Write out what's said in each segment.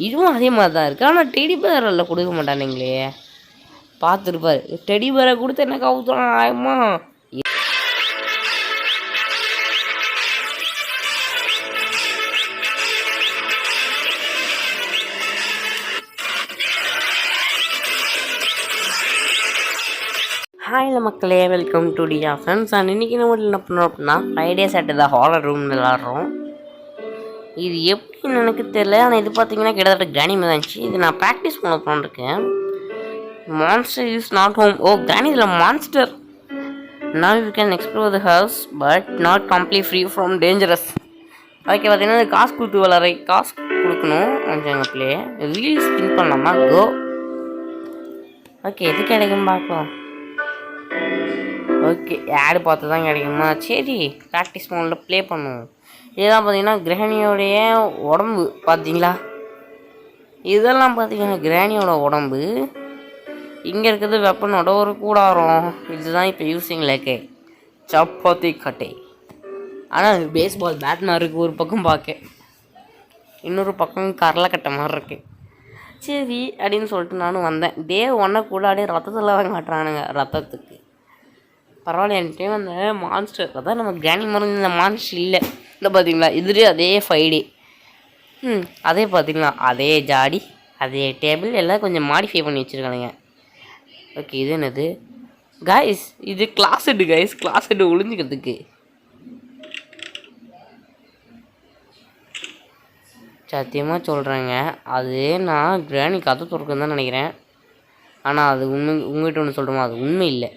இதுவும் அதே மாதிரி தான் இருக்குது. ஆனால் டெடி பேரில் கொடுக்க மாட்டானுங்களே. பார்த்துருப்பாரு, டெடி பேரை கொடுத்து என்ன கவுத்துறான் ஆயமா. ஹாய் மக்களே, welcome to Diya friends. And இன்றைக்கி நம்ம என்ன பண்ணுறோம் அப்படின்னா, ஃப்ரைடே சாட்டர்டே ஹாரர் ரூம் விளாட்றோம். இது எப்படின்னு எனக்கு தெரியல, ஆனால் இது பார்த்தீங்கன்னா கிட்டத்தட்ட கிராணி மாதிரி இருந்துச்சு. இது நான் ப்ராக்டிஸ் பண்ண போனிருக்கேன். Monster is not home. Oh granny இதில் monster. Now you can explore the house but not complete free from dangerous. Okay, பார்த்தீங்கன்னா காசு கொடுத்து வளர காசு கொடுக்கணும். கொஞ்சம் பிளே வீல் ஸ்பின் பண்ணலாமா? கோ. ஓகே, எது கிடைக்கும் பார்க்கலாம். ஓகே, ஆடு பார்த்து தான் கிடைக்குமா? சரி, ப்ராக்டிஸ் மோடில் ப்ளே பண்ணுவோம். இதுதான் பார்த்தீங்கன்னா கிராணியோடைய உடம்பு. பார்த்தீங்களா, இதெல்லாம் பார்த்தீங்கன்னா கிராணியோட உடம்பு. இங்கே இருக்கிறது வெப்பனோட ஒரு கூடாரம். இதுதான் இப்போ யூஸிங்கில் இருக்கு, சப்பாத்தி கட்டை. ஆனால் பேஸ்பால் பேட் மாதிரி இருக்குது ஒரு பக்கம் பார்க்க, இன்னொரு பக்கம் கரலை கட்டை மாதிரி இருக்குது. சரி அப்படின்னு சொல்லிட்டு நானும் வந்தேன். டே ஒன்றை கூட அப்படியே ரத்தத்தில் தான் காட்டுறானுங்க. ரத்தத்துக்கு பரவாயில்ல, என் டைம் அந்த மான்ஸ்டர் அதான் நம்ம கிராணி மருந்து. இந்த மான்ஸ்டர் இல்லை இல்லை பார்த்தீங்களா, இதுலேயே அதே 5D. அதே பார்த்தீங்களா, அதே ஜாடி, அதே டேபிள், எல்லாம் கொஞ்சம் மாடிஃபை பண்ணி வச்சுருக்கானுங்க. ஓகே, இது என்னது கைஸ்? இது closet guys, closet ஒளிஞ்சிக்கிறதுக்கு. சத்தியமாக சொல்கிறேங்க, அது நான் கிராணி கதை திறக்குன்னு தான் நினைக்கிறேன். ஆனால் அது உண்மை. உங்கள்கிட்ட ஒன்று சொல்கிறோமா, அது உண்மை இல்லை.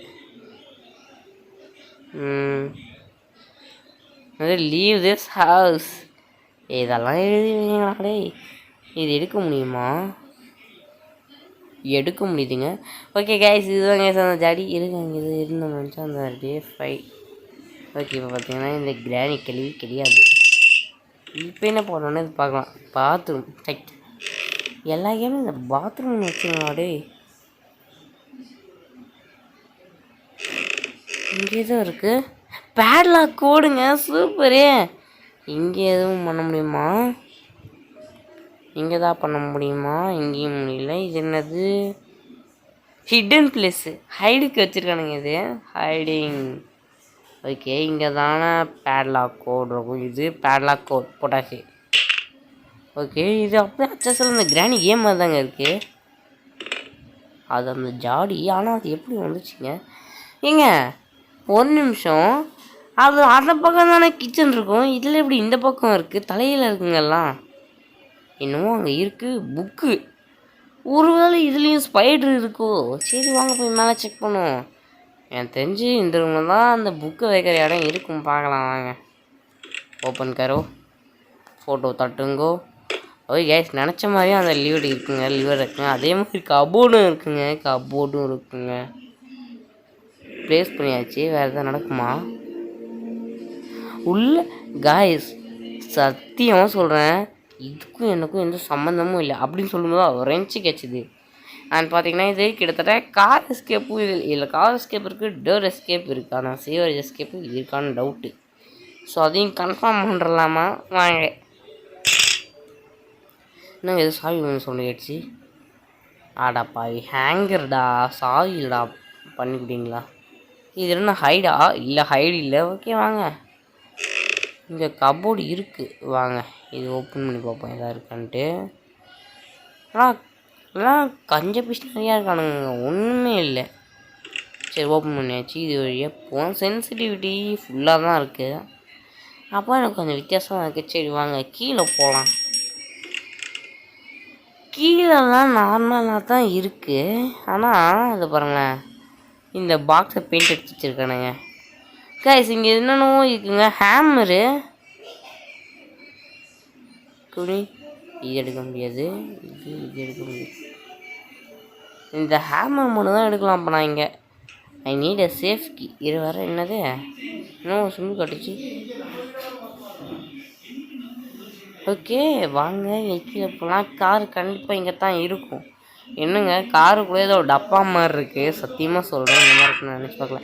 Leave this house. இதெல்லாம் எழுதிங்களே. இது எடுக்க முடியுமா? எடுக்க முடியுதுங்க. ஓகே கைஸ், இதுதான் கைஸ் அந்த ஜாடி. இருங்க, இது இருந்த நினச்சா அந்த டே 5. ஓகே, இப்போ பார்த்தீங்கன்னா இந்த கிராணி கேள்வி கிடையாது. இப்போ என்ன போடணுன்னு இது பார்க்கலாம். Bathroom side. எல்லா கேமும் இந்த பாத்ரூம் வச்சுருவாடே. இங்கே தான் இருக்குது பேட்லாக் கோடுங்க. சூப்பரே. இங்கே எதுவும் பண்ண முடியுமா? இங்கே தான் பண்ண முடியுமா? இங்கேயும் முடியல. இது என்னது? ஹிடன் பிளேஸு, ஹைடுக்கு வச்சுருக்கானுங்க. இது ஹைடிங். ஓகே, இங்கே தானே பேட்லாக் கோட் இருக்கும். இது பேட்லாக் கோட் போட்டாச்சு. ஓகே, இது அப்படியே அச்சஸில் இந்த கிராணி கேம் மாதிரி தாங்க இருக்குது. அது அந்த ஜாடி. ஆனால் அது எப்படி வந்துச்சுங்க? ஏங்க ஒரு நிமிஷம், அது அந்த பக்கம் தானே கிச்சன் இருக்கும். இதில் எப்படி இந்த பக்கம் இருக்குது? தலையில் இருக்குங்கெல்லாம் இன்னமும் அங்கே இருக்குது. புக்கு. ஒருவேளை இதுலேயும் ஸ்பைடர் இருக்கோ? சரி வாங்க போய் மேலே செக் பண்ணுவோம். எனக்கு தெரிஞ்சு இந்த ரூமில் தான் அந்த புக்கை வைக்கிற இடம் இருக்கும். பார்க்கலாம் வாங்க. ஓப்பன் கரோ, ஃபோட்டோ தட்டுங்கோ. ஓகே கைஸ், நினச்ச மாதிரியும் அந்த லிவர் இருக்குங்க. லிவர் இருக்குங்க. அதே மாதிரி கபோர்டும் இருக்குங்க. கபோர்டும் இருக்குங்க. ப்ளேஸ் பண்ணியாச்சு. வேறு எதாவது நடக்குமா உள்ள? காய்ஸ் சத்தியமாக சொல்கிறேன், இதுக்கும் எனக்கும் எந்த சம்மந்தமும் இல்லை அப்படின்னு சொல்லும்போது ரெஞ்சு கிடச்சிது. அண்ட் பார்த்தீங்கன்னா இது கிட்டத்தட்ட கார் எஸ்கேப்பும் இல்லை. கார் எஸ்கேப் இருக்குது, டோர் எஸ்கேப் இருக்குது. ஆனால் சேவரேஜ் எஸ்கேப்பு இருக்கான்னு டவுட்டு. ஸோ அதையும் கன்ஃபார்ம் பண்ணுறலாமா? வாங்க. இன்னும் எது சாவி ஒன்று சொல்லிடுச்சு. ஆடாப்பாவி ஹேங்கர்டா, சாவிடா பண்ணிக்கிட்டீங்களா? இது என்ன ஹைடா? இல்லை ஹைடு இல்லை. ஓகே வாங்க, இங்கே கபோர்டு இருக்குது. வாங்க இது ஓப்பன் பண்ணி பார்ப்போம் எதாவது இருக்கான்ட்டு. ஆனால் கஞ்ச பீஸ் நிறையா இருக்கானுங்க, ஒன்றுமே இல்லை. சரி ஓப்பன் பண்ணியாச்சு. இது வழியாக போவோம். சென்சிட்டிவிட்டி ஃபுல்லாக தான் இருக்குது. அப்போ எனக்கு கொஞ்சம் வித்தியாசமாக இருக்குது. சரி வாங்க கீழே போகலாம். கீழெல்லாம் நார்மலாக தான் இருக்குது. ஆனால் அது பாருங்களேன், இந்த பாக்ஸை பெயிண்ட் அடிச்சு வச்சுருக்கானுங்க. கைஸ் இங்கே என்னென்னவோ இருக்குங்க. ஹேமரு, துணி, இது எடுக்க முடியாது. இது எடுக்க முடியாது. இந்த ஹேமர் மட்டும் தான் எடுக்கலாம். அப்போ நான் இங்கே ஐ நீட் அ சேஃப்டி. இது வேறு என்னது? இன்னும் சும்மி கட்டுச்சு. ஓகே வாங்க கீழே போகலாம். கார் கண்டிப்பாக இங்கே தான் இருக்கும். என்னங்க காருக்குள்ளே ஏதோ டப்பா மாதிரி இருக்குது. சத்தியமாக சொல்கிறேன், இந்த மாதிரி இருக்குன்னு நினச்சி பார்க்கல.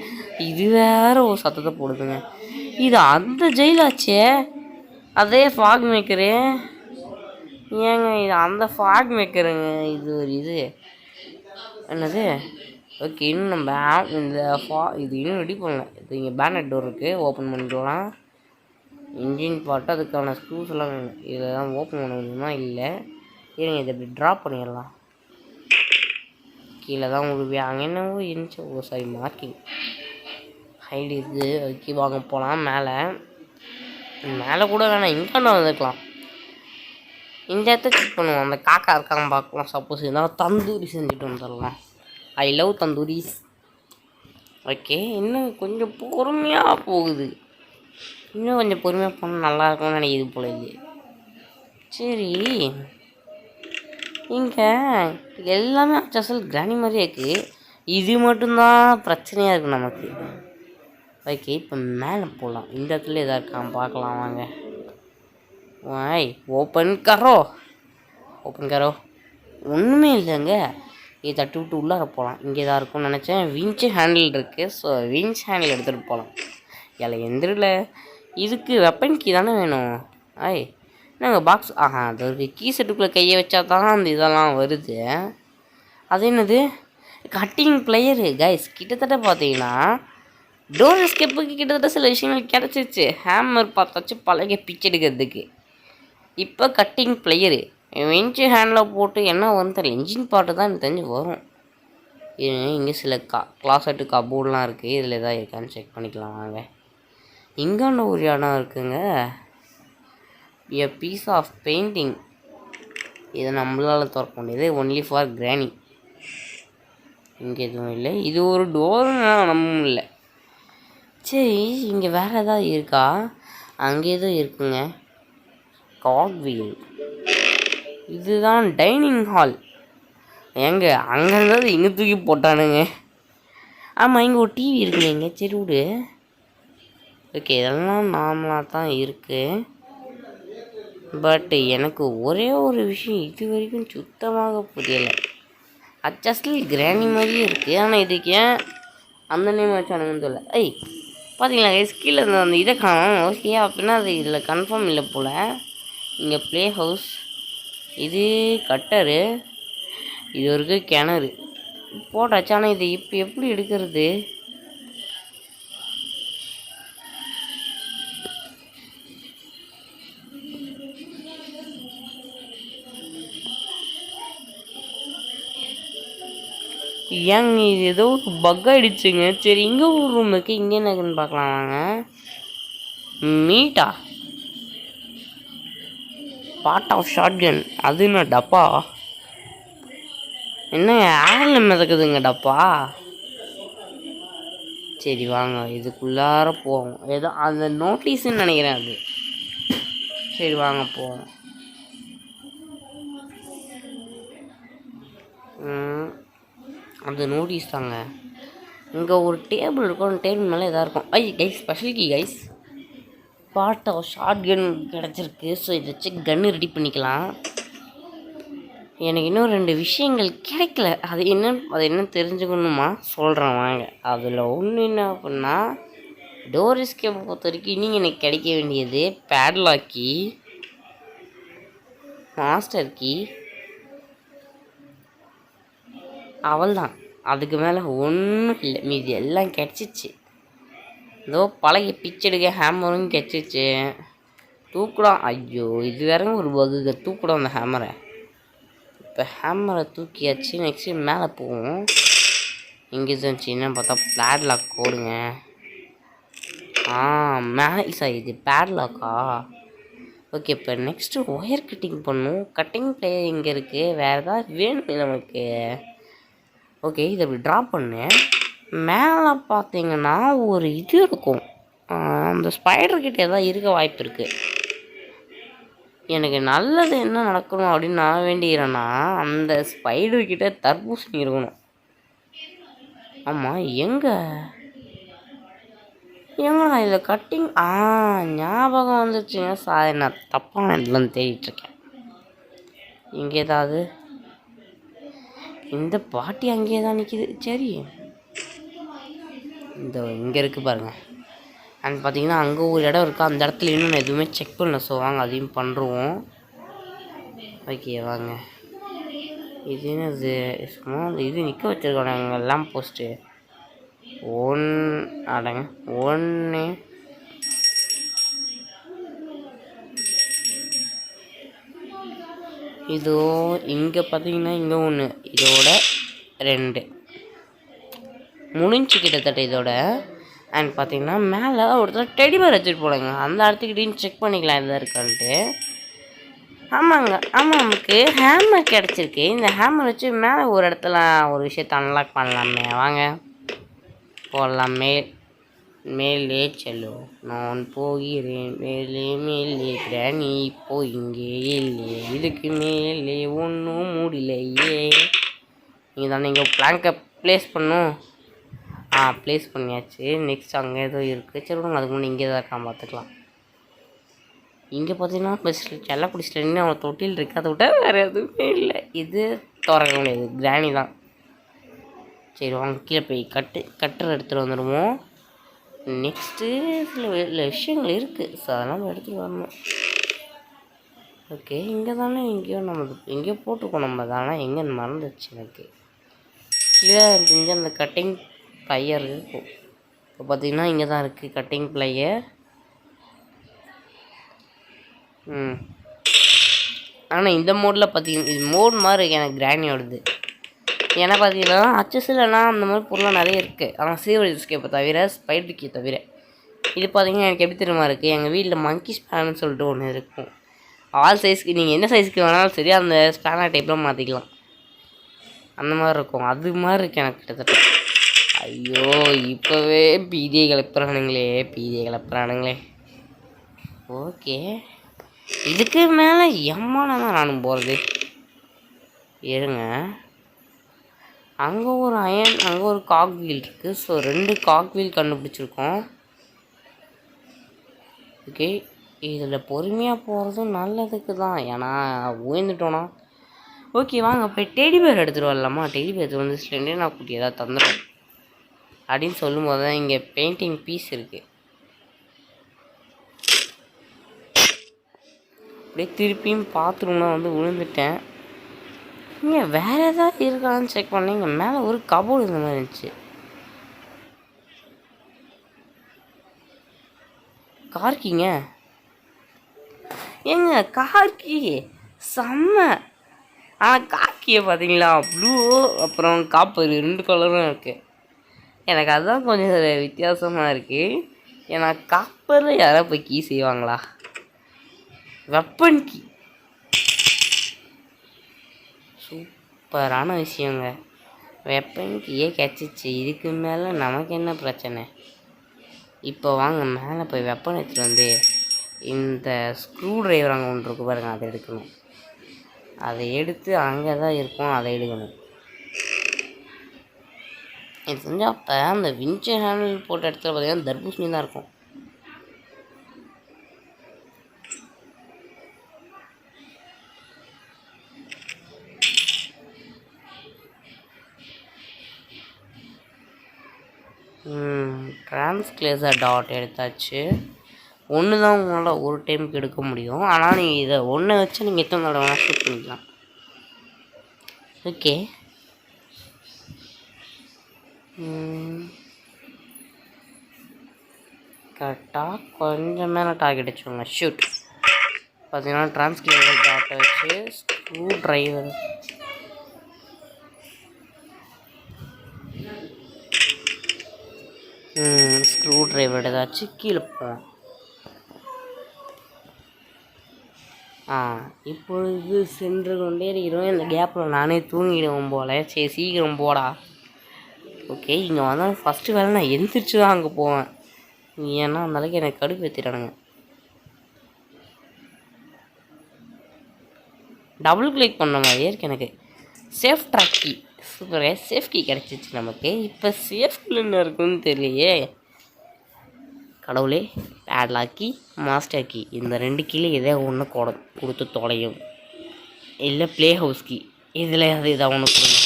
இது வேறு ஒரு சத்தத்தை போடுதுங்க. இது அந்த ஜெயிலாச்சே, அதே ஃபாக் மேக்கரு. ஏங்க இது அந்த ஃபாக் மேக்கருங்க. இது ஒரு இது என்னது? ஓகே, இன்னும் நம்ம இந்த இது இன்னும் ரெடி பண்ணல. இது இங்கே பேனட் டோர் இருக்குது, ஓப்பன் பண்ணிக்கலாம். இன்ஜின் பாட்டு அதுக்கான ஸ்க்ரூஸ் எல்லாம் வேணும். இதெல்லாம் ஓப்பன் பண்ண முடியுமா? இல்லை. இருங்க, இதை இப்படி ட்ராப் பண்ணிடலாம். கீழே தான் உங்களுக்கு அங்கே என்னவோ இருந்துச்சு. ஓ சாரி, மார்க்கிங் ஹைட் இருக்குது. ஓகே, வாங்க போகலாம். மேலே கூட வேணாம், இங்கே வந்துருக்கலாம். இந்த இடத்த செக் பண்ணுவோம். அந்த காக்கா இருக்காங்க பார்க்கலாம். சப்போஸ் இருந்தால் தந்தூரி செஞ்சுட்டு வந்துடலாம். I love தந்தூரிஸ். ஓகே, இன்னும் கொஞ்சம் பொறுமையாக போகுது. இன்னும் கொஞ்சம் பொறுமையாக போனால் நல்லாயிருக்கும்னு நினைக்கிது போல இது. சரி, இங்கே எல்லாமே அச்சல் கிராணி மாதிரியே இருக்குது. இது மட்டும்தான் பிரச்சனையாக இருக்குது நமக்கு. ஓகே, இப்போ மேலே போகலாம். இந்த இடத்துல எதாவது இருக்கான் பார்க்கலாம் வாங்க. வாய் ஓப்பன் கரோ ஒன்றுமே இல்லைங்க. இதை தட்டி விட்டு உள்ளார போகலாம். இங்கே தான் இருக்கும்னு நினச்சேன். விஞ்ச் ஹேண்டில் இருக்குது. ஸோ விஞ்ச் ஹேண்டில் எடுத்துகிட்டு போகலாம். இல்லை எந்திரில் இதுக்கு வெப்பன் கீ தானே வேணும். என்னங்க பாக்ஸ்? அது ஒரு கீ செட்டுக்குள்ளே கையை வச்சா தான் அந்த இதெல்லாம் வருது. அது என்னது? Cutting player guys. கிட்டத்தட்ட பார்த்தீங்கன்னா டோர் எஸ்கேப்புக்கு கிட்டத்தட்ட சில விஷயங்கள் கிடச்சிச்சு. ஹேமர் பார்த்தாச்சு பழக பிச்சு எடுக்கிறதுக்கு. இப்போ கட்டிங் பிளேயரு விஞ்சு ஹேண்டில் போட்டு என்ன வரும் தெரியல. இன்ஜின் பாட்டு தான் எனக்கு தெரிஞ்சு வரும். இங்கே சில கிளாசெட்டு கபோர்ட்லாம் இருக்குது. இதில் எதாவது இருக்கான்னு செக் பண்ணிக்கலாம் வாங்க. இங்காண்ட ஒரு இடம் இருக்குங்க. A piece of painting. இதை நம்மளால் திறக்க முடியாது. ஒன்லி ஃபார் கிராணி. இங்கே எதுவும் இல்லை. இது ஒரு டோர்னா நம்பவும் இல்லை. சரி, இங்கே வேறு எதாவது இருக்கா? அங்கே எதுவும் இருக்குங்க. காக்வீல். இதுதான் டைனிங் ஹால். ஏங்க அங்கே இருந்தது இங்கே தூக்கி போட்டானுங்க. ஆமாம், இங்கே ஒரு டிவி இருக்குங்க. சரி விடு. ஓகே, இதெல்லாம் நார்மலாக தான் இருக்குது. பட் எனக்கு ஒரே ஒரு விஷயம் இது வரைக்கும் சுத்தமாக புரியலை. அச்சஸ்டில் கிராணி மாதிரியே இருக்குது. ஆனால் இதுக்கு ஏன் அந்த நேம் வச்சானுங்கன்னு சொல்ல. பார்த்தீங்களா கீழே அந்த இதை காணும். ஓகே, அப்படின்னா அது இதில் கன்ஃபார்ம் இல்லை போல். இங்கே ப்ளே ஹவுஸ். இது கட்டரு. இது ஒரு கிணறு போட்டாச்சு. ஆனால் இதை இப்போ எப்படி எடுக்கிறது? ஏங்க இது ஏதோ பக் ஆகிடுச்சுங்க. சரி, இங்கே ஒரு ரூம் இருக்குது. இங்கே என்ன இருக்குன்னு பார்க்கலாம் வாங்க. மீட்டா பார்ட் ஆஃப் ஷார்ட் கன். அது என்ன டப்பா? என்ன ஏரில் மிதக்குதுங்க டப்பா. சரி வாங்க, இதுக்குள்ளார போவோம். ஏதோ அந்த நோட்டீஸ்ன்னு நினைக்கிறேன் அது. சரி வாங்க போவோம். அந்த நோட்டீஸ் தாங்க. இங்கே ஒரு டேபிள் இருக்கும். அந்த டேபிள் மேலே எதாவது இருக்கும். Guys, special key guys. Part of shotgun கிடச்சிருக்கு. ஸோ இதை வச்சு கன்று ரெடி பண்ணிக்கலாம். எனக்கு இன்னும் 2 விஷயங்கள் கிடைக்கல. அது என்ன தெரிஞ்சுக்கணுமா சொல்கிறேன் வாங்க. அதில் ஒன்று என்ன அப்படின்னா, டோர் எஸ்கேப்பை பொறுத்த வரைக்கும் நீங்கள் எனக்கு கிடைக்க வேண்டியது பேட்லாக் கீ, மாஸ்டர் கீ, அவள் தான். அதுக்கு மேலே ஒன்றும் இல்லை. மீதி எல்லாம் கிடச்சிச்சு. ஏதோ பழகி பிச்செடுக்க ஹேமரும் கிடச்சிச்சு. தூக்கலாம். ஐயோ, இது வேறங்க ஒரு பகுக. தூக்கலாம் அந்த ஹேமரை. இப்போ ஹேமரை தூக்கியாச்சு. நெக்ஸ்ட்டு மேலே போவோம். இங்கே இருந்துச்சு என்னன்னு பார்த்தா பேட்லாக் கோடுங்க. மேலே சார் இது பேட்லாக்கா? ஓகே, இப்போ நெக்ஸ்ட்டு ஒயர் கட்டிங் பண்ணும். கட்டிங் பிளேயர் இங்கே இருக்குது. வேறு ஏதாவது வேணும் நமக்கு. ஓகே, இதை இப்படி ட்ராப் பண்ணேன். மேலே பார்த்தீங்கன்னா ஒரு இது இருக்கும். அந்த ஸ்பைடர்கிட்ட எதாவது இருக்க வாய்ப்பு இருக்குது. எனக்கு நல்லது என்ன நடக்கணும் அப்படின்னு நான் வேண்டிக்கிறேன்னா, அந்த ஸ்பைடர்கிட்ட தர்பூசணி இருக்கணும். ஆமாம், எங்கடா இதில் கட்டிங்? ஞாபகம் வந்துச்சுங்க. சாரி, நான் தப்பான இடத்துல தேடிட்டுருக்கேன். இங்கே ஏதாவது இந்த பாட்டி அங்கேயே தான் நிற்கிது. சரி, இங்கே இருக்குது பாருங்கள். அண்ட் பார்த்தீங்கன்னா அங்கே ஒரு இடம் இருக்குது. அந்த இடத்துல இன்னும் நான் எதுவுமே செக் பண்ணல. ஸோ வாங்க அதையும் பண்ணுறோம். ஓகே வாங்க. இது என்னது சும்மா இது நிற்க வச்சுருக்காங்க எல்லாம் போஸ்ட்டு அடங்க ஒன்று இதோ இங்கே பார்த்தீங்கன்னா இங்கே ஒன்று இதோட 2 முடிஞ்சு கிட்டத்தட்ட இதோட. அண்ட் பார்த்தீங்கன்னா மேலே ஒருத்தர் டெடிபேர் வச்சுட்டு போடுங்க அந்த இடத்துக்கிட்டையும் செக் பண்ணிக்கலாம் எதாவது இருக்கான்ட்டு. ஆமாங்க நமக்கு ஹேமர் கிடச்சிருக்கு. இந்த ஹேமர் வச்சு மேலே ஒரு இடத்துல ஒரு விஷயத்தை அன்லாக் பண்ணலாமே. வாங்க போடலாம். மேலே செல்லும் நான் போகிறேன் மேலே கிராணி இப்போ இங்கே இல்லையே இதுக்கு மேலே ஒன்றும் முடியலையே. நீங்கள் தானே இங்கே பிளாங்கை ப்ளேஸ் பண்ணும். ப்ளேஸ் பண்ணியாச்சு. நெக்ஸ்ட் அங்கே ஏதோ இருக்குது. சரி விடுங்க அதுக்கு முன்னே இங்கே தான் இருக்கான் பார்த்துக்கலாம். இங்கே பார்த்தீங்கன்னா செல்லக்குடி ஸ்டென்னு அவன் தொட்டில் இருக்குது. அதை விட்டால் வேறு எதுவுமே இல்லை. இது திறக்க முடியாது கிராணி தான். சரி வாங்க கீழே போய் கட்டர் எடுத்துகிட்டு வந்துடுவோம். நெக்ஸ்ட்டு சில விஷயங்கள் இருக்குது. ஸோ அதெல்லாம் எடுத்துகிட்டு வரணும். ஓகே இங்கே தானே எங்கேயோ போட்டிருக்கோம் நம்ம தானே. எங்கேன்னு மறந்துச்சு எனக்கு. கீழே செஞ்சு அந்த கட்டிங் ப்ளையர் இருக்கும். இப்போ பார்த்தீங்கன்னா இங்கே தான் இருக்குது கட்டிங் ப்ளையர். ஆனால் இந்த மோடில் பார்த்தீங்கன்னா இது மோட் மாதிரி இருக்குது எனக்கு கிராணியோடது. ஏன்னா பார்த்தீங்கன்னா அச்சஸ்லனா அந்த மாதிரி பொருளாக நிறைய இருக்குது. ஆனால் சீவர் எஸ்கேப்பை தவிர ஸ்பைடர் தவிர இது பார்த்தீங்கன்னா எனக்கு எப்படி தெரியுமா இருக்குது. எங்கள் வீட்டில் மங்கி ஸ்பேனர்னு சொல்லிட்டு ஒன்று இருக்கும். ஆல் சைஸ்க்கு நீங்கள் என்ன சைஸ்க்கு வேணாலும் சரி அந்த ஸ்பேனர் டைப்லாம் மாற்றிக்கலாம். அந்த மாதிரி இருக்கும். அது மாதிரி இருக்குது எனக்கு கிட்டத்தட்ட. ஐயோ இப்போவே பீதியை கிளப்புறானுங்களே. ஓகே இதுக்கு மேலே எம்மான தான் நானும் போகிறது. இருங்க அங்கே ஒரு அங்கே ஒரு காக் வீல் இருக்குது. ஸோ 2 காக் வீல் கண்டுபிடிச்சிருக்கோம். ஓகே இதில் பொறுமையாக போகிறதும் நல்லதுக்கு தான். ஏன்னா உயர்ந்துட்டோன்னா. ஓகே வாங்க போய் டெடிபேர் எடுத்துகிட்டு வரலாமா. டெடிபேர் எடுத்துகிட்டு வந்து ஸ்டெண்டே நான் குட்டி ஏதாவது தந்துடும் அப்படின்னு சொல்லும்போது தான் இங்கே பெயிண்டிங் பீஸ் இருக்குது. அப்படியே திருப்பியும் பாத்ரூம்னா வந்து விழுந்துட்டேன். இங்கே வேறு ஏதாவது இருக்கான்னு செக் பண்ணேன். இங்கே மேலே ஒரு கபோர்டு இந்த மாதிரி இருந்துச்சு. கார்க்கிங்க கார்கி செம்ம. ஆனால் கார்கியை பார்த்தீங்களா ப்ளூ அப்புறம் காப்பர் 2 கலரும் இருக்குது. எனக்கு அதுதான் கொஞ்சம் வித்தியாசமாக இருக்குது. ஏன்னா காப்பரில் யாராவது போய் கீ செய்வாங்களா. வெப்பன் கீ சூப்பரான விஷயங்க. வெப்பன் கீயே கிடச்சிச்சு. இதுக்கு மேலே நமக்கு என்ன பிரச்சனை. இப்போ வாங்க மேலே போய் வெப்பன் எடுத்துகிட்டு வந்து இந்த ஸ்க்ரூ ட்ரைவர் அங்கே ஒன்று இருக்கு பாருங்க அதை எடுக்கணும். அதை எடுத்து அங்கே தான் இருக்கும் அதை எடுக்கணும். இது செஞ்சால் அப்போ அந்த விஞ்சு ஹேண்டில் போட்ட இடத்துல பார்த்தீங்கன்னா தர்பூசணி தான் இருக்கும். டிரான்ஸ்க்ளேசர் டாட் எடுத்தாச்சு. ஒன்று தான் உங்களால் ஒரு டைமுக்கு எடுக்க முடியும். ஆனால் நீங்கள் இதை ஒன்றை வச்சு நீங்கள் எத்தனை தடவை வேணால் ஷூட் பண்ணிக்கலாம். ஓகே கரெக்டாக கொஞ்சம் மேலே டார்கெட் வச்சுக்கோங்க. ஷூட் பார்த்தீங்கன்னா டிரான்ஸ்க்ளேசர் டாட்டை வச்சு ஸ்க்ரூ ட்ரைவர் ஸ்க்ரூ ட்ரைவர் ஏதாச்சும் கீழே போவோம். இப்பொழுது சென்று கொண்டே இருக்கிறோம். இந்த கேப்பில் நானே தூங்கிடுவோம் போல். சரி சீக்கிரம் போடா. ஓகே இங்கே வந்தாலும் ஃபஸ்ட்டு வேலை நான் எந்திரிச்சு தான் அங்கே போவேன். ஏன்னா அந்தளவுக்கு எனக்கு கடுப்பு ஏற்றிட்டானுங்க. டபுள் கிளிக் பண்ண மாதிரியே இருக்கு எனக்கு. சேஃப் ட்ராக் கீ சூப்பராக சேஃப் கீ கிடச்சிச்சு நமக்கு. இப்போ சேஃப்டில் என்ன இருக்குன்னு தெரியலையே. கடவுளே பேட்லாக் கீ மாஸ்டர் கீ இந்த 2 கீழே எதோ ஒன்று கொடுத்து தொலையும். இல்லை ப்ளே ஹவுஸ் கீ இதில் அது இதாக ஒன்று கொடுங்க.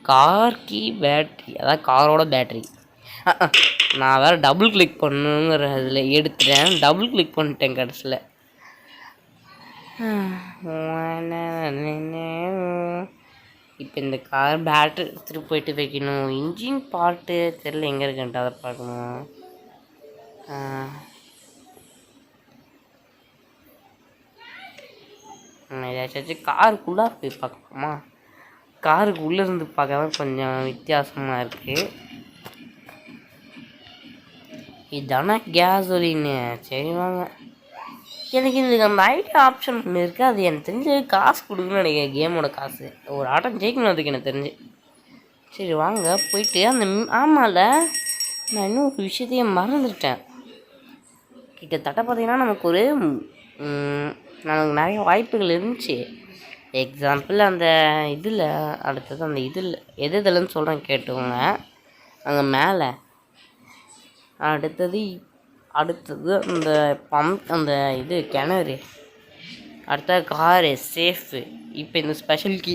கார் கீ பேட்ரி அதாவது காரோட பேட்ரி. நான் வேறு டபுள் கிளிக் பண்ணுங்கிற இதில் எடுத்துட்டேன். டபுள் கிளிக் பண்ணிட்டேன் கடைசியில். இப்போ இந்த கார் பேட்ரி எடுத்துகிட்டு போயிட்டு வைக்கணும். இன்ஜின் பார்ட்டு தெரில எங்கே இருக்குன்ட்டு அதை பார்க்கணும். ஏதாச்சும் காருக்குள்ளே போய் பார்க்கலாமா? காருக்கு உள்ளே இருந்து பார்க்க கொஞ்சம் வித்தியாசமாக இருக்குது. இதானா கேஸோலின்னு. சரி வாங்க. எனக்கு இதுக்கு அந்த ஐடியா ஆப்ஷன் ஒன்று இருக்குது. அது எனக்கு தெரிஞ்சு காசு கொடுக்குன்னு நினைக்கிறேன். கேமோட காசு ஒரு ஆட்டம் ஜெயிக்கணும் அதுக்கு எனக்கு தெரிஞ்சு. சரி வாங்க போயிட்டு அந்த ஆமாம்ல, நான் இன்னும் ஒரு விஷயத்தையும் மறந்துட்டேன். கிட்டத்தட்ட பார்த்திங்கன்னா நமக்கு நிறைய வாய்ப்புகள் இருந்துச்சு. எக்ஸாம்பிள் அந்த இதில் அடுத்தது அந்த இதில் எதுலன்னு சொல்கிறேன் கேட்டுக்கோங்க. அங்கே மேலே அடுத்தது அந்த அந்த இது கிணறு, அடுத்தது காரு சேஃபு. இப்போ இந்த ஸ்பெஷல் கீ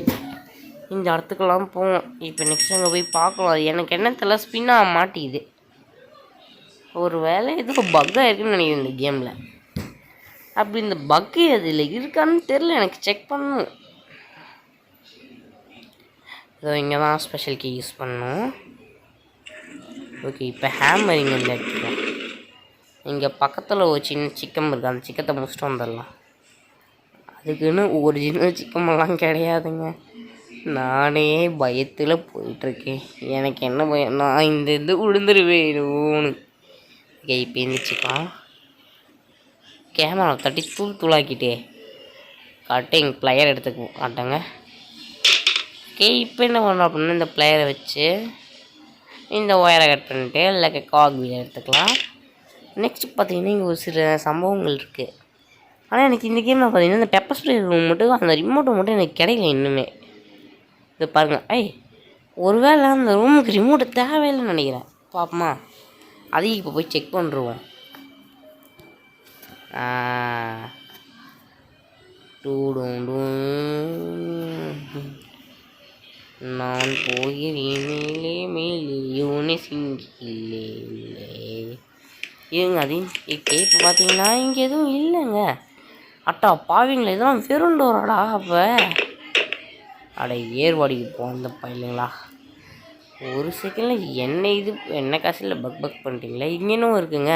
இந்த இடத்துக்கெல்லாம் போவோம். இப்போ நெக்ஸ்ட் அங்கே போய் பார்க்கலாம். எனக்கு என்ன தெரியல, ஸ்பின்னாக மாட்டிக்குது. ஒரு வேளை ஏதோ பக்காக இருக்குன்னு நினைக்கிறேன் இந்த கேமில். அப்படி இந்த பக்கு அதில் இருக்கான்னு தெரில, எனக்கு செக் பண்ணணும். ஸோ இங்கே தான் ஸ்பெஷல் கீ யூஸ் பண்ணணும். ஓகே, இப்போ ஹேமர் இங்கே எடுத்துக்கலாம். இங்கே பக்கத்தில் ஒரு சின்ன சிக்கம் இருக்குது, அந்த சிக்கத்தை முடிச்சுட்டு வந்துடலாம். அதுக்குன்னு ஒரிஜினல் சிக்கமெல்லாம் கிடையாதுங்க. நானே பயத்தில் போயிட்டுருக்கேன். எனக்கு என்ன பயம், நான் இந்த இது விழுந்துருவேணும்னு. ஓகே, இப்போ எழுந்திரிச்சிக்கலாம். கேமரா தட்டி தூளாக்கிட்டே கட்டிங் பிளேயர் எடுத்துக்குவோம் காட்டுங்க. ஓகே, இப்போ என்ன பண்ணோம் அப்படின்னா இந்த பிளேயரை வச்சு இந்த ஒயரை கட் பண்ணிட்டு இல்லை காக் வீலை எடுத்துக்கலாம். நெக்ஸ்ட் பார்த்தீங்கன்னா இங்கே ஒரு சில சம்பவங்கள் இருக்குது. ஆனால் எனக்கு இந்த கேமில் பார்த்தீங்கன்னா இந்த பெப்பர் ஸ்ப்ரே ரூம் மட்டும் அந்த ரிமோட்டை மட்டும் எனக்கு கிடைக்கல இன்னுமே. இது பாருங்கள், ஒருவேளை அந்த ரூமுக்கு ரிமோட்டு தேவையில்லைன்னு நினைக்கிறேன். பாப்போமா, அதையும் இப்போ போய் செக் பண்ணுருவோம். நான் போகிறேன் மேலே மேலே யோனே சிங்கிலே இருங்க. அதையும் இப்போ பார்த்தீங்கன்னா இங்கே எதுவும் இல்லைங்க. அட்டா பாவிங்களா, இதெல்லாம் வெறும் டோராடா. அப்போ ஏர்வாடிக்கு போந்தப்பா இல்லைங்களா. ஒரு செகண்டில் என்ன காசில் பக் பண்ணிட்டீங்களா. இங்கேனும் இருக்குங்க.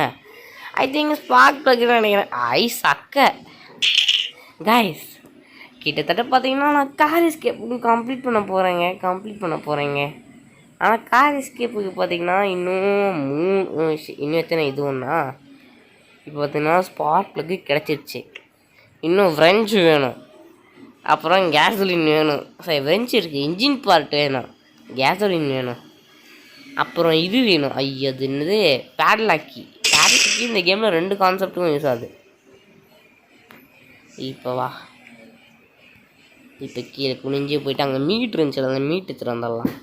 ஐ திங்க் ஸ்பார்க் ப்ளக்னு நினைக்கிறேன். சக்க கைஸ், கிட்டத்தட்ட பார்த்தீங்கன்னா நான் கார் எஸ்கேப்புக்கு கம்ப்ளீட் பண்ண போகிறேங்க. ஆனால் கார் எஸ்கேப்புக்கு பார்த்தீங்கன்னா இன்னும் எத்தனை இது ஒன்றா. இப்போ பார்த்தீங்கன்னா ஸ்பார்க் ப்ளக்கு கிடச்சிருச்சு. இன்னும் ஃப்ரெஞ்சு வேணும், அப்புறம் கேசோலின் வேணும். சரி, ஃப்ரெஞ்சு இருக்குது, இன்ஜின் பார்ட் வேணும், கேசோலின் வேணும், அப்புறம் இது வேணும். அது என்னது, பேட்லாக்கி. இந்த கேமில் 2 கான்செப்ட்டுக்கும் யூஸ் ஆகுது. இப்போ வா, இப்போ கீழே குனிஞ்சே போயிட்டு அங்கே மீட் இருந்துச்சு, அந்த மீட் எடுத்துகிட்டு வந்துடலாம்.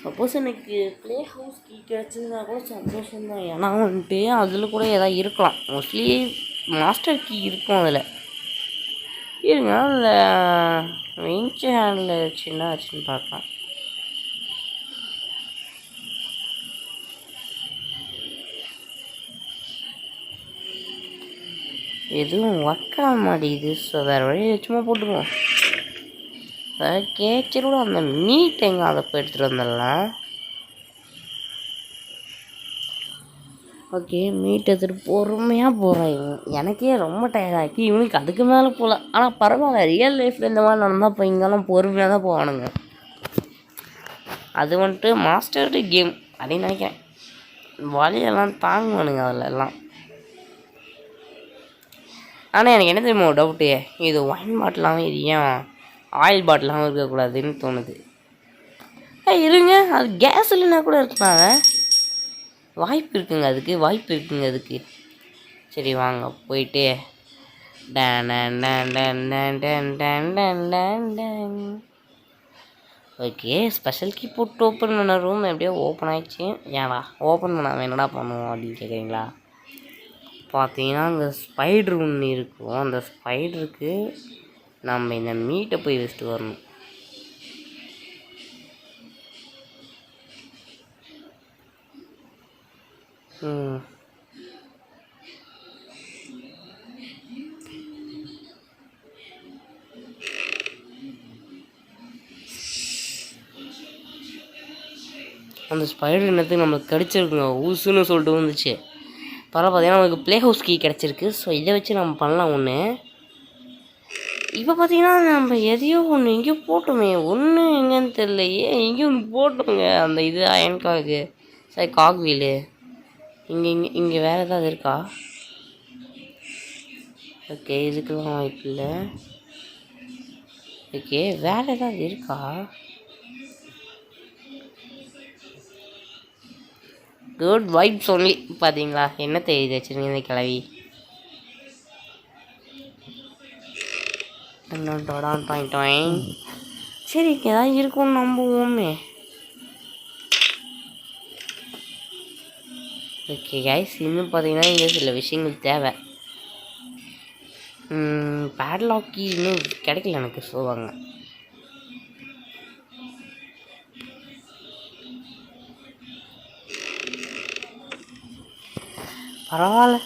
சப்போஸ் எனக்கு ப்ளே ஹவுஸ் கீ கிடச்சதுன்னா கூட சந்தோஷம்தான். ஏன்னா வந்துட்டு அதில் கூட எதாவது இருக்கலாம். மோஸ்ட்லி மாஸ்டர் கீ இருக்கும் அதில். இருங்க, அதில் விஞ்ச் ஹேண்டில் சின்ன ஆச்சுன்னு பார்க்கலாம். எதுவும் ஒர்க் ஆக மாட்டேங்குது. ஸோ வேறு வழியை சும்மா போட்டுருவோம். கேச்சரோட அந்த மீட் எங்கே, அதை போய் எடுத்துகிட்டு வந்துடலாம். ஓகே, மீட் எடுத்துகிட்டு பொறுமையாக போகிறேன். எனக்கே ரொம்ப டயர்டாகி இவனுக்கு அதுக்கு மேலே போகல. ஆனால் பரவாயில்ல, ரியல் லைஃப்பில் இந்த மாதிரி நடந்தால் இப்போ இங்கெல்லாம் பொறுமையாக தான் போவானுங்க. அது வந்துட்டு மாஸ்டர்டு கேம் அப்படின்னு நினைக்கிறேன். வழியெல்லாம் தாங்குவானுங்க அதில் எல்லாம். ஆனால் எனக்கு என்ன தெரியுமா டவுட்டு, இது ஒயின் பாட்டிலாகவும் இது ஏன் ஆயில் பாட்டிலாகவும் இருக்கக்கூடாதுன்னு தோணுது. இருங்க, அது கேஸ் இல்லைன்னா கூட இருக்கலாங்க. வாய்ப்பு இருக்குங்க அதுக்கு. சரி வாங்க போயிட்டு ஓகே, ஸ்பெஷல் கீ போட்டு ஓப்பன் பண்ண ரூம் எப்படியோ ஓப்பன் ஆகிடுச்சு. ஏன்டா ஓப்பன் பண்ணாமல் என்னடா பண்ணுவோம் அப்படின்னு கேட்குறீங்களா. பார்த்தீங்கன்னா அங்கே ஸ்பைடர் ஒன்று இருக்கும். அந்த ஸ்பைடருக்கு நம்ம இந்த மீட்டை போய் வச்சுட்டு வரணும். அந்த ஸ்பைடர் என்னத்துக்கு நம்மளுக்கு கிடச்சிருக்குங்க ஊசுன்னு சொல்லிட்டு வந்துச்சு. பரவாயில்ல பார்த்தீங்கன்னா நமக்கு ப்ளே ஹவுஸ் கீ கிடச்சிருக்கு. ஸோ இதை வச்சு நம்ம பண்ணலாம் ஒன்று. இப்போ பார்த்தீங்கன்னா நம்ம எதையோ ஒன்று எங்கேயோ போட்டோமே, ஒன்று எங்கேன்னு தெரியலையே, எங்கேயோ ஒன்று போட்டோங்க. அந்த இது அயன்காகு சரி காக் வீலு இங்கே வேறு ஏதாவது இருக்கா? ஓகே இதுக்கெல்லாம் வாய்ப்பு இல்லை. ஓகே வேறு ஏதாவது இருக்கா? Good vibes only. பார்த்தீங்களா என்ன தெரியுது வச்சுருங்க இந்த கிளவி. சரி ஏதாவது இருக்கும்னு நம்புவோமே. ஓகே கைஸ் இன்னும் பார்த்தீங்கன்னா இங்கே சில விஷயங்கள் தேவை. பேட்லாக்கி இன்னும் கிடைக்கல எனக்கு. சொல்லுவாங்க பரவாயில்ல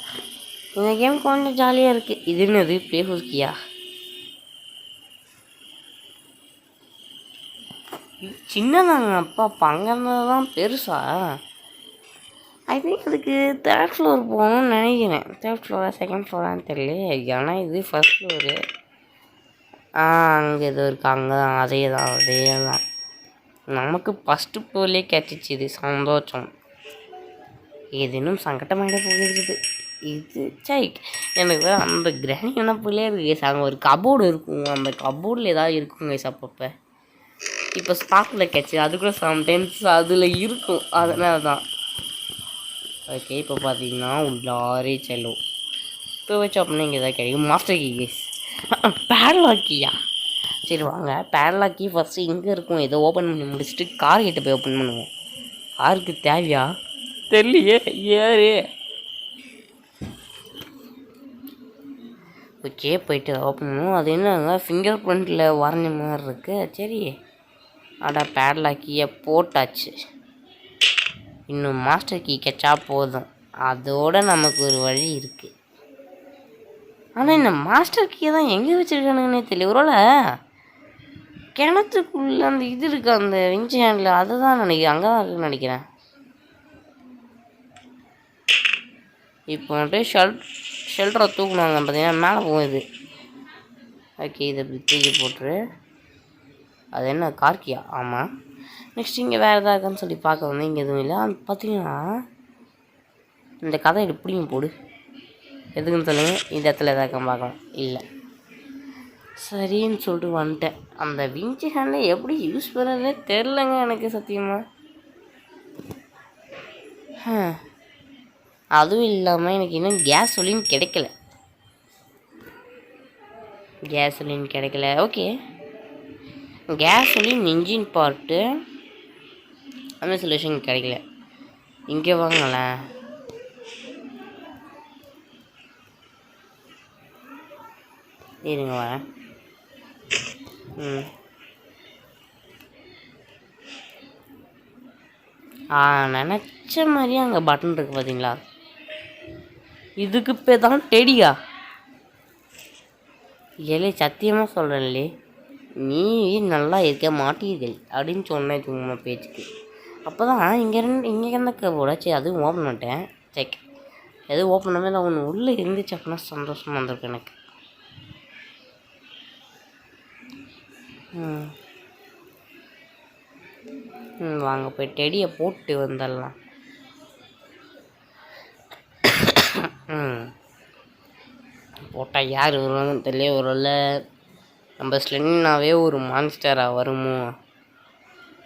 இந்த கேம் கொஞ்சம் ஜாலியாக இருக்குது. இது என்னது ப்ளே ஹவுஸ் கீயா? சின்னதாங்க அப்பா அங்கே இருந்தது தான் பெருசா? ஐ திங்க் அதுக்கு தேர்ட் ஃப்ளோர் போகணும்னு நினைக்கிறேன். தேர்ட் ஃப்ளோரா செகண்ட் ஃப்ளோரான்னு தெரியல. ஏன்னா இது ஃபஸ்ட் ஃப்ளோரு. அங்கே எதுவும் இருக்குது. அங்கே தான் அதே தான் நமக்கு ஃபஸ்ட்டு ஃப்ளோர்லேயே கிடச்சிச்சு. இது சந்தோஷம். இது இன்னும் சங்கட்டமாகிட போகிறது. இது சை எனக்கு அந்த கிராணி என்ன போலே இருக்குது. அங்கே ஒரு கபோர்டு இருக்கும். அந்த கபோர்டில் ஏதாவது இருக்குங்க அப்பப்போ. இப்போ ஸ்டாக்கில் கிடச்சி அது கூட சம்டைம்ஸ் அதில் இருக்கும். அதனால தான். ஓகே இப்போ பார்த்தீங்கன்னா உள்ளாரே செல்லும். இப்போ வச்சு அப்படின்னா இங்கே எதாவது கிடைக்கும். மாஸ்டர் கீ கேஸ் பேட்லாக்கியா? சரி வாங்க பேட்லாக்கி ஃபஸ்ட்டு இங்கே இருக்கும். ஏதோ ஓப்பன் பண்ணி முடிச்சுட்டு கார் கிட்ட போய் ஓப்பன் பண்ணுவோம். காருக்கு தேவையா தெரியலையே. ஏறு. ஓகே போயிட்டு ஓப்பன் பண்ணுவோம். அது என்னங்க ஃபிங்கர் பிரிண்டில் வரைஞ்ச மாதிரி இருக்குது. சரி அடா பேட்லாக்கியை போட்டாச்சு. இன்னும் மாஸ்டர் கீ கெச்சா போதும். அதோடு நமக்கு ஒரு வழி இருக்குது. ஆனால் இந்த மாஸ்டர் கீயை தான் எங்கே வச்சுருக்கானுங்கன்னே தெரியல. ஒருவேளை கிணத்துக்குள்ளே அந்த இது இருக்குது அந்த விஞ்சி ஹேண்டில், அதை தான் நினைக்கிறேன். அங்கே தான் இருக்குன்னு நினைக்கிறேன். இப்போ வந்துட்டு ஷெல்டரை தூக்கணுங்க. பார்த்தீங்கன்னா மேலே போகுது. ஓகே இதை இப்படி தூக்கி போட்டுரு. அது என்ன கார்கியா? ஆமாம். நெக்ஸ்ட் இங்கே வேறு எதாவது இருக்கான்னு சொல்லி பார்க்க வந்து இங்கே எதுவும் இல்லை. பார்த்தீங்கன்னா இந்த கதை எப்படியும் போடு. எதுக்குன்னு சொல்லுங்கள். இந்த இடத்துல எதாவது பார்க்கலாம். இல்லை சரின்னு சொல்லிட்டு வந்துட்டேன். அந்த விஞ்சி ஹேண்டில் எப்படி யூஸ் பண்ணுறதுனே தெரிலங்க எனக்கு சத்தியமாக. அதுவும் இல்லாமல் எனக்கு இன்னும் கேஸோலின் கிடைக்கல. ஓகே கேஸோலின் இன்ஜின் பார்ட்டு அந்த சொல்யூஷன் கிடைக்கல. இங்கே வாங்களேன். இருங்க வரேன். நினச்ச மாதிரியே அங்கே பட்டன் இருக்குது பார்த்தீங்களா? இதுக்கு பேர் தான் டெடியா? ஏலே சத்தியமாக சொல்கிறேன்லே நீ நல்லா இருக்க மாட்டீர்கள் அப்படின்னு சொன்னேன் சும்மா பேச்சுக்கு. அப்போ தான் இங்கே இருந்த போடாச்சு அதுவும் ஓப்பன் பண்ணிட்டேன். செக் எதுவும் ஓப்பன் பண்ணாமல் நான் ஒன்று உள்ளே இருந்துச்சு அப்படின்னா சந்தோஷமாக இருந்திருக்கு எனக்கு. வாங்க போய் டெடியை போட்டு வந்துடலாம். போட்டால் யார் வருவாங்கன்னு தெரியல. ஒரு நம்ம ஸ்லென்னாவே ஒரு மான்ஸ்டராக வருமோ?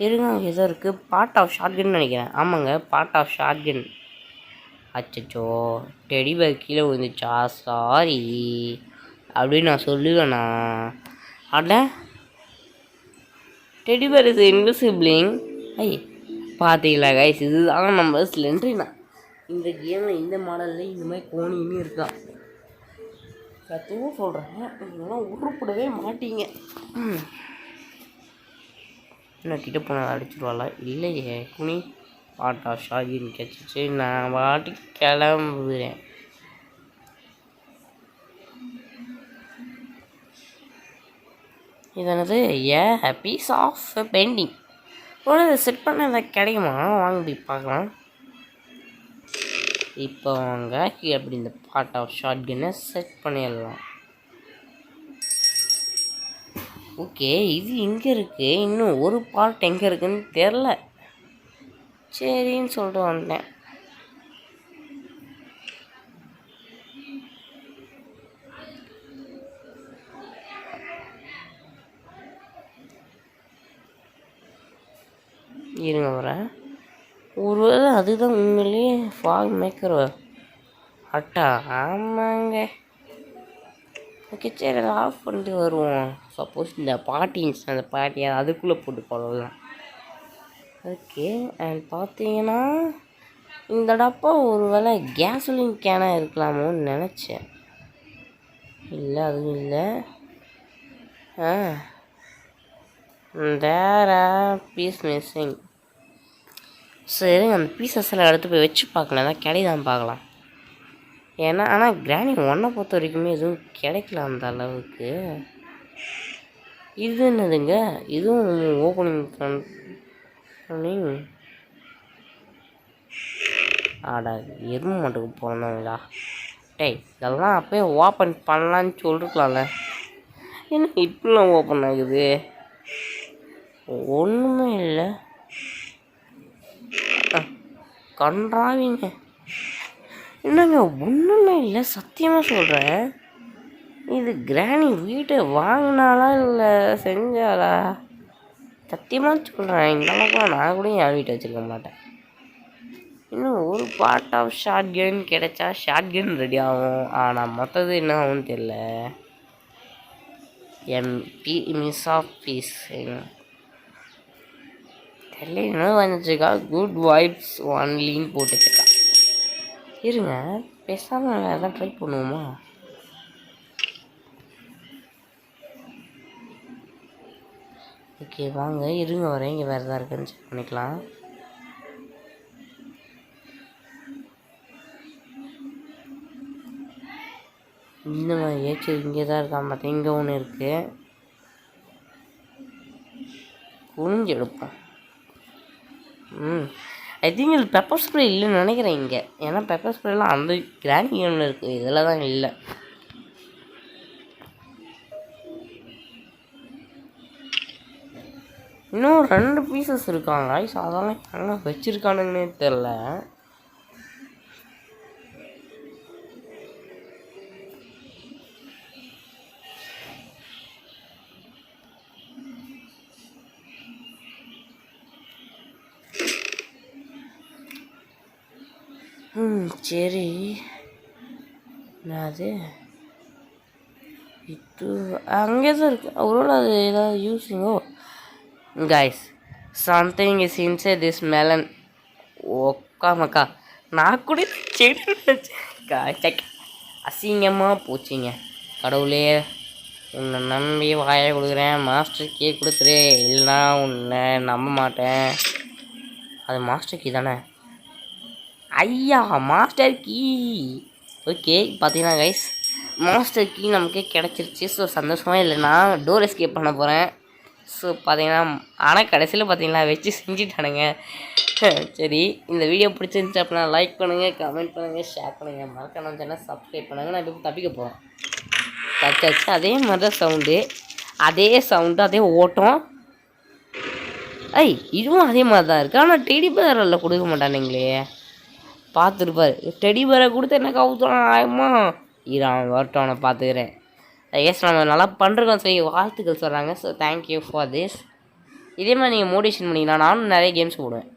இருங்க ஏதோ இருக்குது. பார்ட் ஆஃப் ஷாட்கன் நினைக்கிறேன். ஆமாங்க பார்ட் ஆஃப் ஷாட்கன். அச்சோ டெடி பேக் கீழே விழுந்துச்சா? சாரி அப்படின்னு நான் சொல்லுவேண்ணா. அட டெடி பேர் இஸ் இன்விசிபிளிங். பார்த்தீங்களா கைஸ்? இதுதான் நம்ம ஸ்லெண்ட்ரினா. இந்த கேமில் இந்த மாடலில் இந்த மாதிரி கோணின்னு இருக்கா. சத்தியமாக சொல்கிறேன் இதெல்லாம் உருப்படவே மாட்டீங்க. என்ன கிட்ட போனால் அடிச்சிடுவாளா? இல்லையே குனி பாட்டா ஷாகின்னு கேச்சிச்சு. நான் வாட்டி கிளம்புறேன். இதனது பீஸ் ஆஃப் பெயிண்டிங். உடனே இதை செட் பண்ண எதாவது கிடைக்குமா? வாங்க போய் பார்க்கலாம். இப்போ வாங்க அப்படி இந்த பார்ட் ஆஃப் ஷார்ட் கன்னை செட் பண்ணிடலாம். ஓகே, இது இங்கே இருக்குது. இன்னும் ஒரு பார்ட் எங்கே இருக்குதுன்னு தெரில. சரின்னு சொல்லிட்டு வந்துட்டேன். இருங்க வரேன். ஒருவேளை அதுதான் உண்மையிலேயே ஃபாக் மேக்கர் அட்டா. ஆமாங்க. ஓகே, சரி அதை ஆஃப் பண்ணிட்டு வருவோம். சப்போஸ் இந்த பாட்டின்ஸ் அந்த பாட்டியை அதுக்குள்ளே போட்டு போடலாம். ஓகே, அண்ட் பார்த்தீங்கன்னா இந்த டப்பா ஒரு வேளை கேஸ்லின் கேனாக இருக்கலாமோன்னு நினச்சேன். இல்லை, அதுவும் இல்லை. தேர் பீஸ் மிஸ்ஸிங். சரி, அந்த பீசஸ் எல்லாம் எடுத்து போய் வச்சு பார்க்கலாம். தான் கிடைதான் பார்க்கலாம். ஏன்னா ஆனால் கிராணி ஒன்றை பொறுத்த வரைக்குமே எதுவும் கிடைக்கல அந்த அளவுக்கு. இது என்னதுங்க? இதுவும் ஓப்பனிங் ஆடா எதுவும் மட்டுக்கு போனோங்களா? டேய், இதெல்லாம் அப்போயே ஓப்பன் பண்ணலான்னு சொல்லிருக்கலாம்ல. என்ன இப்படிலாம் ஓப்பன் ஆகுது? ஒன்றுமே இல்லை. கன்றாவிங்க. என்னங்க ஒன்றுமே இல்லை, சத்தியமாக சொல்கிறேன். இது கிராணி வீட்டை வாங்கினாலா இல்லை செஞ்சாலா? சத்தியமாக சொல்கிறேன், இந்த அளவுக்குலாம் நான் கூட என் வீட்டை வச்சுருக்க மாட்டேன். இன்னும் ஒரு பார்ட் ஆஃப் ஷார்ட் கன் கிடைச்சா ஷார்ட் கன் ரெடி ஆகும். ஆனால் மற்றது என்ன ஆகும்னு தெரியல. மிஸ் ஆஃப் பீஸ் தெரியல. என்ன வந்துச்சுக்கா? Good vibes ஒன்லின்னு போட்டுச்சுக்கா. இருங்க, பேசாமல் வேறு எதாவது ட்ரை பண்ணுவோமா? ஓகே வாங்க, இருங்க வரேன். இங்கே வேறு எதாவது இருக்குன்னு செக் பண்ணிக்கலாம். இந்த மாதிரி ஏச்சு இங்கே தான் இருக்கான் பார்த்தேன். இங்கே ஒன்று இருக்குது. குனிஞ்சு எடுப்போம். ஐ திங்க் இது பெப்பர் ஸ்ப்ரே இல்லைன்னு நினைக்கிறேன் இங்கே. ஏன்னா பெப்பர் ஸ்ப்ரேலாம் அந்த கிராண்ட் கேமில் இருக்குது, இதில் தான் இல்லை. இன்னும் 2 பீசஸ் இருக்காங்க. அதெல்லாம் எங்கே வச்சுருக்கானுங்கன்னே தெரில. சரி, அது இது அங்கே தான் இருக்குது. அவரோட அது ஏதாவது யூஸிங்கோ guys, something is inside this melon. ஒக்காமக்கா நான் கூட செடி அசிங்கமாக போச்சுங்க. கடவுளே, உன்னை நம்பி வாயை கொடுக்குறேன். மாஸ்டர் கீ கொடுத்துரு, இல்லைனா உன்னை நம்ப மாட்டேன். அது மாஸ்டர் கீ தானே? ஐயா, மாஸ்டர் கீ. ஓகே, பார்த்தீங்கன்னா கைஸ், மாஸ்டர் கீ நமக்கு கிடச்சிருச்சு. ஸோ சந்தோஷமாக இல்லை, நான் டோர் எஸ்கேப் பண்ண போகிறேன். ஸோ பார்த்தீங்கன்னா ஆனால் கடைசியில் பார்த்தீங்கன்னா வச்சு செஞ்சுட்டானுங்க. சரி, இந்த வீடியோ பிடிச்சிருந்துச்சு அப்படின்னா லைக் பண்ணுங்கள், கமெண்ட் பண்ணுங்கள், ஷேர் பண்ணுங்கள், மறக்காம சேனல் சப்ஸ்கிரைப் பண்ணுங்கள். நான் இப்போ தப்பிக்க போகிறேன். தச்சாச்சு. அதே மாதிரி தான் சவுண்டு, அதே ஓட்டம். இதுவும் அதே மாதிரி தான் இருக்குது. ஆனால் டெடி பேரில் கொடுக்க மாட்டானுங்களே. பார்த்துருப்பாரு, டெடி பேரை கொடுத்து என்ன கவுத்துறான் ஆயமா. அவன் வரட்டும், அவனை பார்த்துக்கிறேன். எஸ், நம்ம நல்லா பண்ணுறோம் சொல்லி வாழ்த்துக்கள் சொல்கிறாங்க. So thank you for this. இதே மாதிரி நீங்கள் மோட்டிவேஷன் பண்ணிங்கன்னா நானும் நிறைய கேம்ஸ் போடுவேன்.